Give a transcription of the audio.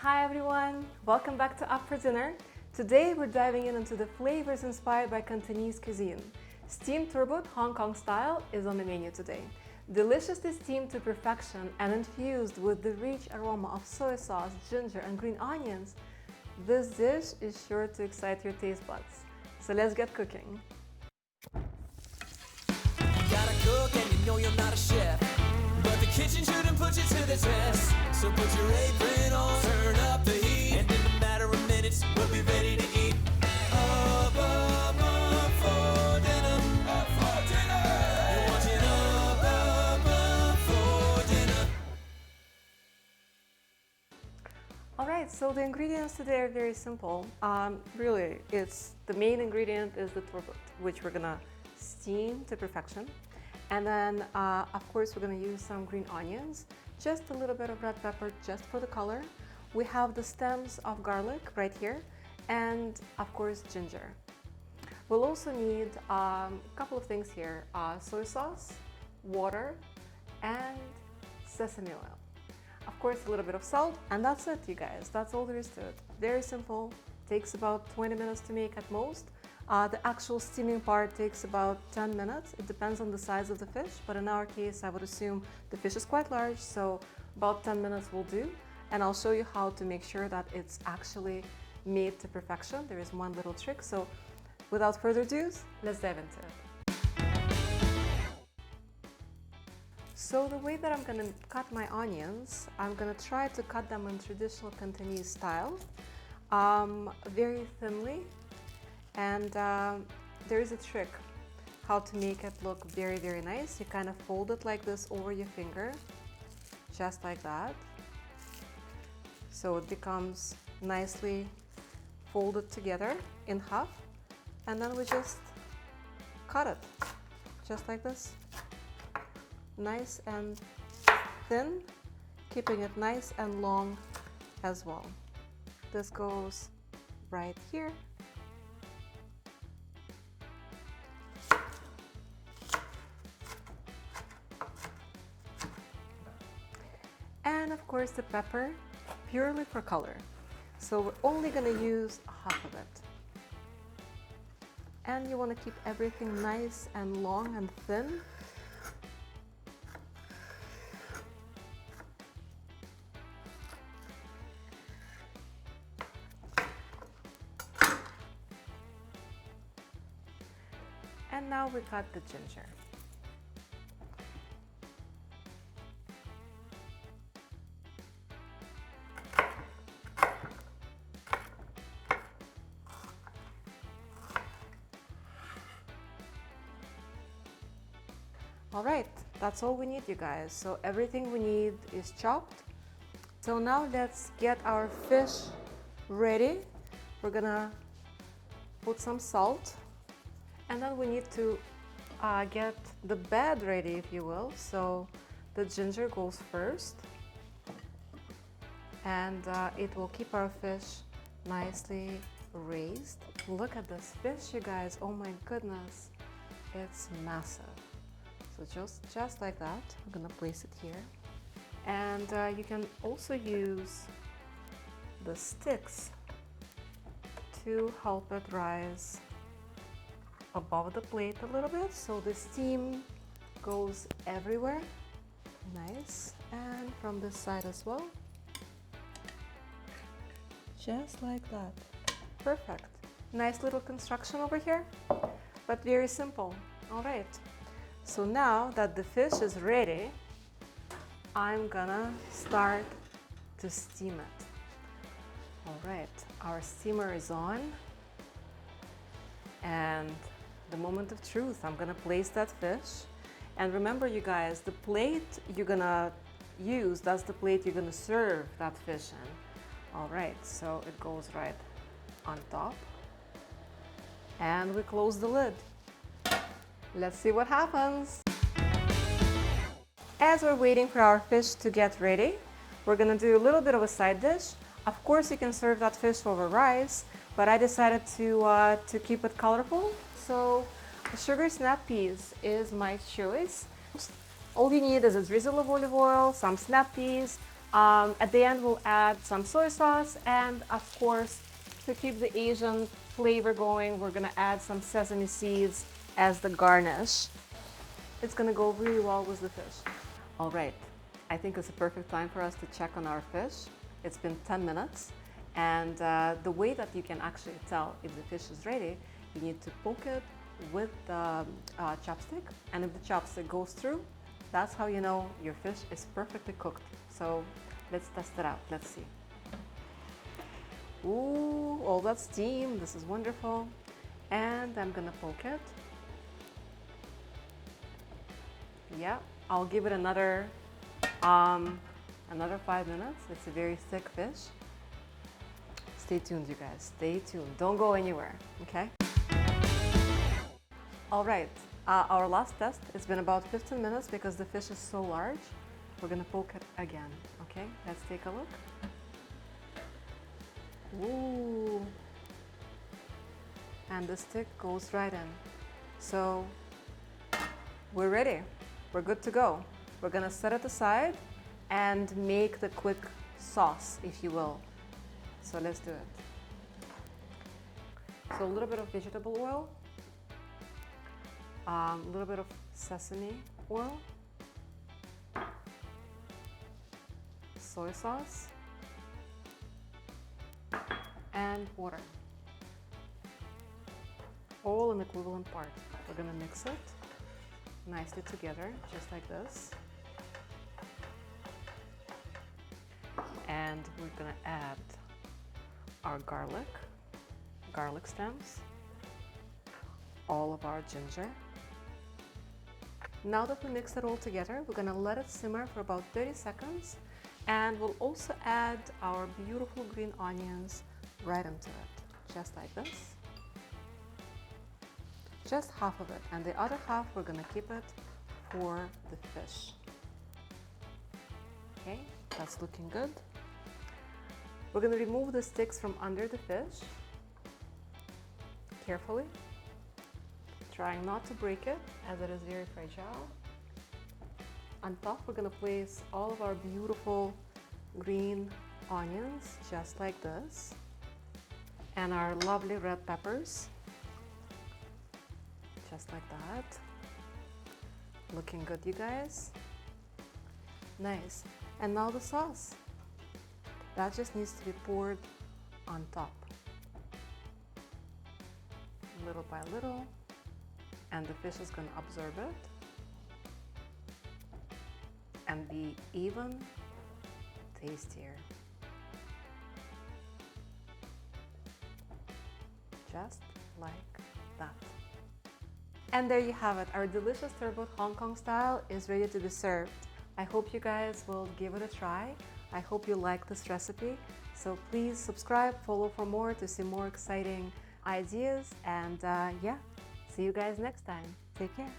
Hi everyone, welcome back to Up for Dinner. Today we're diving into the flavors inspired by Cantonese cuisine. Steamed turbot Hong Kong style is on the menu today. Deliciously steamed to perfection and infused with the rich aroma of soy sauce, ginger and green onions, this dish is sure to excite your taste buds. So let's get cooking. You gotta cook and you know you're not a chef, but the kitchen shouldn't put you to the test. So put your apron on, turn up the heat, and in a matter of minutes, we'll be ready to eat. Up for dinner, up for dinner. You're watching up for dinner. Alright, so the ingredients today are very simple. Really, the main ingredient is the turbot, which we're gonna steam to perfection. And then, of course, we're gonna use some green onions, just a little bit of red pepper just for the color. We have the stems of garlic right here, and of course, ginger. We'll also need a couple of things here, soy sauce, water, and sesame oil. Of course, a little bit of salt, and that's it, you guys. That's all there is to it. Very simple, takes about 20 minutes to make at most. The actual steaming part takes about 10 minutes. It depends on the size of the fish, but in our case, I would assume the fish is quite large, so about 10 minutes will do. And I'll show you how to make sure that it's actually made to perfection. There is one little trick, so without further ado, let's dive into it. So the way that I'm gonna cut my onions, I'm gonna try to cut them in traditional Cantonese style, very thinly. And there is a trick how to make it look very, very nice. You kind of fold it like this over your finger, just like that. So it becomes nicely folded together in half. And then we just cut it, just like this. Nice and thin, keeping it nice and long as well. This goes right here. And of course the pepper, purely for color. So we're only gonna use half of it. And you wanna keep everything nice and long and thin. And now we cut the ginger. All right, that's all we need, you guys. So everything we need is chopped. So now let's get our fish ready. We're gonna put some salt, and then we need to get the bed ready, if you will. So the ginger goes first, and it will keep our fish nicely raised. Look at this fish, you guys. Oh my goodness, it's massive. So just like that, I'm gonna place it here. And you can also use the sticks to help it rise above the plate a little bit, so the steam goes everywhere. Nice. And from this side as well. Just like that. Perfect. Nice little construction over here, but very simple. All right. So now that the fish is ready, I'm gonna start to steam it. All right, our steamer is on. And the moment of truth, I'm gonna place that fish. And remember, you guys, the plate you're gonna use, that's the plate you're gonna serve that fish in. All right, so it goes right on top. And we close the lid. Let's see what happens. As we're waiting for our fish to get ready, we're gonna do a little bit of a side dish. Of course, you can serve that fish over rice, but I decided to keep it colorful. So sugar snap peas is my choice. All you need is a drizzle of olive oil, some snap peas, At the end, we'll add some soy sauce, and of course, to keep the Asian flavor going, we're gonna add some sesame seeds as the garnish. It's gonna go really well with the fish. All right, I think it's a perfect time for us to check on our fish. It's been 10 minutes, and the way that you can actually tell if the fish is ready, you need to poke it with the chopstick, and if the chopstick goes through, that's how you know your fish is perfectly cooked. So let's test it out. Let's see. Ooh, all that steam. This is wonderful. And I'm gonna poke it. Yeah, I'll give it another 5 minutes. It's a very thick fish. Stay tuned, you guys. Stay tuned. Don't go anywhere, okay? All right, our last test, it's been about 15 minutes because the fish is so large. We're gonna poke it again, okay? Let's take a look. Ooh. And the stick goes right in. So we're ready. We're good to go. We're gonna set it aside and make the quick sauce, if you will. So let's do it. So a little bit of vegetable oil, a little bit of sesame oil, soy sauce, and water. All in equivalent parts. We're gonna mix it nicely together, just like this. And we're gonna add our garlic stems, all of our ginger. Now that we mix it all together, we're gonna let it simmer for about 30 seconds, and we'll also add our beautiful green onions right into it, just like this. Just half of it, and the other half we're gonna keep it for the fish. Okay, that's looking good. We're gonna remove the sticks from under the fish, carefully, trying not to break it as it is very fragile. On top, we're gonna place all of our beautiful green onions, just like this, and our lovely red peppers, just like that. Looking good, you guys. Nice. And now the sauce. That just needs to be poured on top, little by little, and the fish is going to absorb it and be even tastier. Just like that. And there you have it. Our delicious turbot Hong Kong style is ready to be served. I hope you guys will give it a try. I hope you like this recipe. So please subscribe, follow for more to see more exciting ideas. And yeah, see you guys next time. Take care.